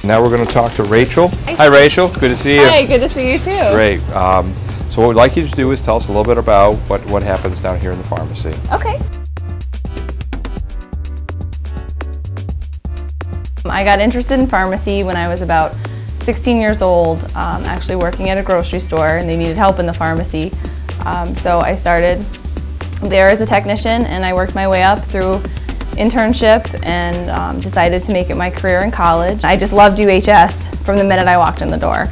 Now we're going to talk to Rachel. Hi Rachel, good to see you. Hi, good to see you too. Great. So what we'd like you to do is tell us a little bit about what happens down here in the pharmacy. Okay. I got interested in pharmacy when I was about 16 years old, actually working at a grocery store, and they needed help in the pharmacy. So I started there as a technician, and I worked my way up through internship and decided to make it my career in college. I just loved UHS from the minute I walked in the door.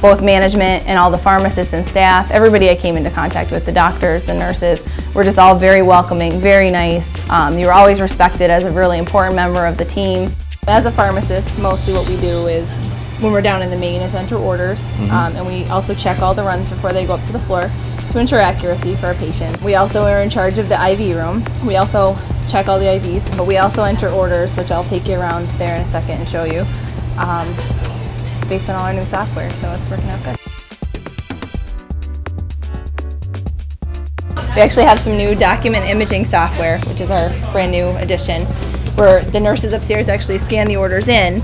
Both management and all the pharmacists and staff, everybody I came into contact with, the doctors, the nurses, were just all very welcoming, very nice. You were always respected as a really important member of the team. As a pharmacist, mostly what we do is, when we're down in the main, is enter orders, and we also check all the runs before they go up to the floor to ensure accuracy for our patients. We also are in charge of the IV room. We also check all the IVs, but we also enter orders, which I'll take you around there in a second and show you, based on all our new software, so it's working out good. We actually have some new document imaging software, which is our brand new addition, where the nurses upstairs actually scan the orders in.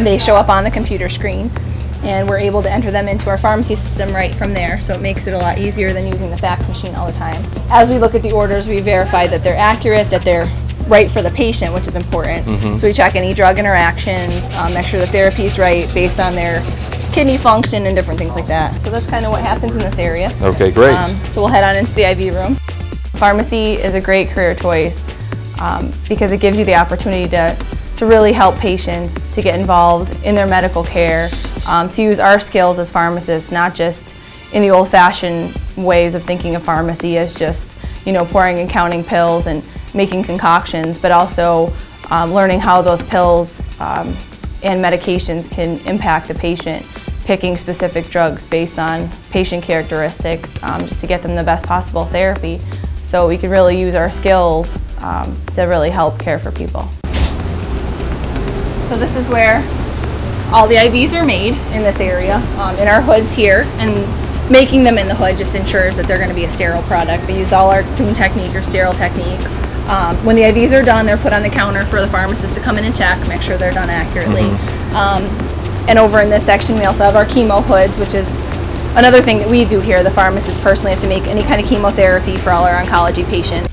They show up on the computer screen, and we're able to enter them into our pharmacy system right from there, so it makes it a lot easier than using the fax machine all the time. As we look at the orders, we verify that they're accurate, that they're right for the patient, which is important. So we check any drug interactions, make sure the therapy's right based on their kidney function and different things like that. So that's kind of what happens in this area. Okay, great. So we'll head on into the IV room. Pharmacy is a great career choice because it gives you the opportunity to really help patients, to get involved in their medical care, to use our skills as pharmacists, not just in the old-fashioned ways of thinking of pharmacy as just, you know, pouring and counting pills and making concoctions, but also learning how those pills and medications can impact the patient, picking specific drugs based on patient characteristics just to get them the best possible therapy. So we could really use our skills to really help care for people. So this is where all the IVs are made in this area, in our hoods here, and making them in the hood just ensures that they're going to be a sterile product. We use all our clean technique or sterile technique. When the IVs are done, they're put on the counter for the pharmacist to come in and check, make sure they're done accurately. And over in this section, we also have our chemo hoods, which is another thing that we do here. The pharmacists personally have to make any kind of chemotherapy for all our oncology patients.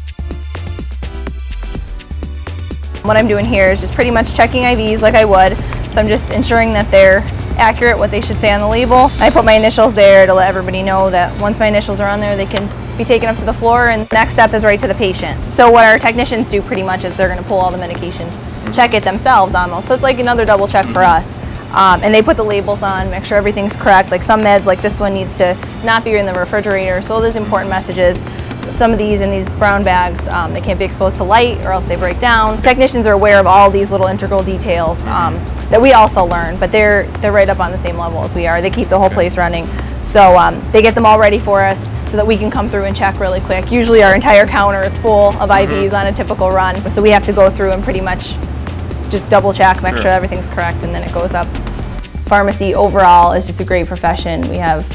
What I'm doing here is just pretty much checking IVs like I would. So I'm just ensuring that they're accurate, what they should say on the label. I put my initials there to let everybody know that once my initials are on there, they can be taken up to the floor, and the next step is right to the patient. So what our technicians do pretty much is they're going to pull all the medications, check it themselves almost. So it's like another double check for us. And they put the labels on, make sure everything's correct. Like some meds, like this one, needs to not be in the refrigerator. So there's important messages. Some of these in these brown bags, they can't be exposed to light or else they break down. Technicians are aware of all these little integral details that we also learn, but they're right up on the same level as we are. They keep the whole place running. So they get them all ready for us so that we can come through and check really quick. Usually our entire counter is full of IVs on a typical run, so we have to go through and pretty much just double check, make sure everything's correct, and then it goes up. Pharmacy overall is just a great profession. We have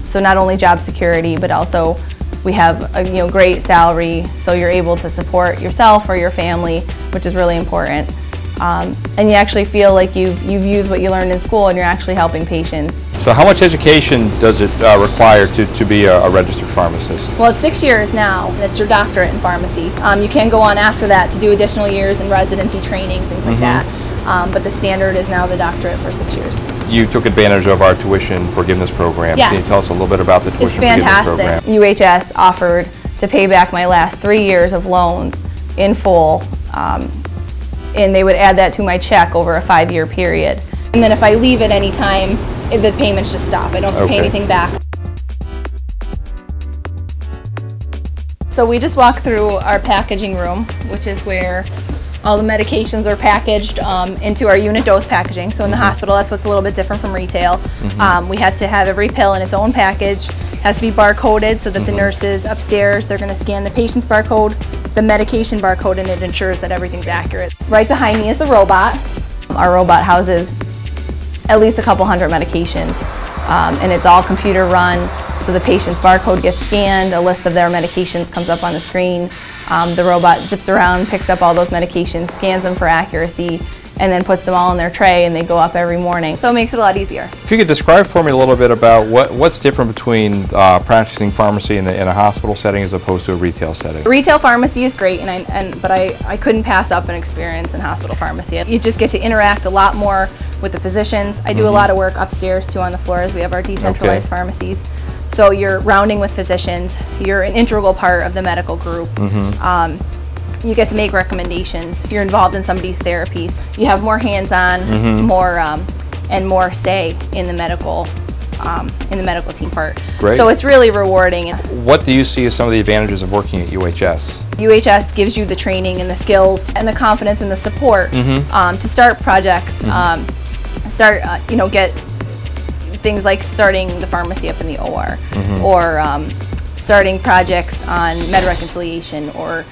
so not only job security, but also we have a great salary, so you're able to support yourself or your family, which is really important. And you actually feel like you've used what you learned in school and you're actually helping patients. So how much education does it require to be a registered pharmacist? Well, it's 6 years now, and it's your doctorate in pharmacy. You can go on after that to do additional years in residency training, things like that. But the standard is now the doctorate for 6 years. You took advantage of our tuition forgiveness program. Yes. Can you tell us a little bit about the tuition forgiveness program? It's fantastic. UHS offered to pay back my last 3 years of loans in full, and they would add that to my check over a 5-year period. And then if I leave at any time, the payments just stop. I don't have to pay anything back. So we just walked through our packaging room, which is where all the medications are packaged into our unit dose packaging. So in the hospital, that's what's a little bit different from retail. We have to have every pill in its own package. It has to be barcoded so that the nurses upstairs, they're going to scan the patient's barcode, the medication barcode, and it ensures that everything's accurate. Right behind me is the robot. Our robot houses at least a couple hundred medications, and it's all computer run. So the patient's barcode gets scanned, a list of their medications comes up on the screen. The robot zips around, picks up all those medications, scans them for accuracy, and then puts them all in their tray, and they go up every morning. So it makes it a lot easier. If you could describe for me a little bit about what's different between practicing pharmacy in a hospital setting as opposed to a retail setting. Retail pharmacy is great, but I couldn't pass up an experience in hospital pharmacy. You just get to interact a lot more with the physicians. I do a lot of work upstairs too on the floors. We have our decentralized pharmacies. So you're rounding with physicians. You're an integral part of the medical group. You get to make recommendations. You're involved in somebody's therapies. You have more hands-on, more say in the medical team part. Great. So it's really rewarding. What do you see as some of the advantages of working at UHS? UHS gives you the training and the skills and the confidence and the support to start projects, get things like starting the pharmacy up in the OR, or starting projects on med reconciliation, or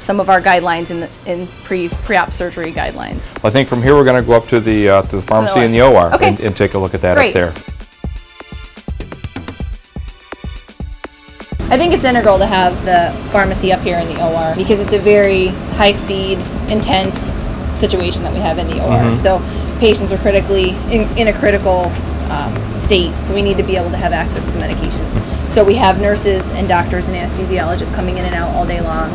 some of our guidelines in pre-op surgery guidelines. Well, I think from here we're going to go up to the pharmacy in the OR and take a look at that up there. I think it's integral to have the pharmacy up here in the OR because it's a very high-speed, intense situation that we have in the OR. So patients are critically in a critical state, so we need to be able to have access to medications. So we have nurses and doctors and anesthesiologists coming in and out all day long,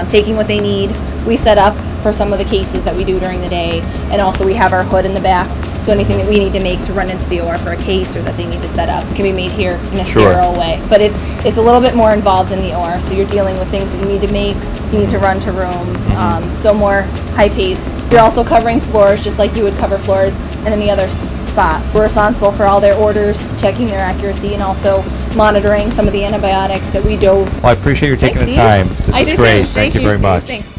taking what they need. We set up for some of the cases that we do during the day, and also we have our hood in the back, so anything that we need to make to run into the OR for a case or that they need to set up can be made here in a sterile way. But it's a little bit more involved in the OR, so you're dealing with things that you need to make, you need to run to rooms, so more high-paced. You're also covering floors just like you would cover floors in any other spots. We're responsible for all their orders, checking their accuracy, and also monitoring some of the antibiotics that we dose. Well, I appreciate you taking the time. This is great. Thank you very much. Thanks.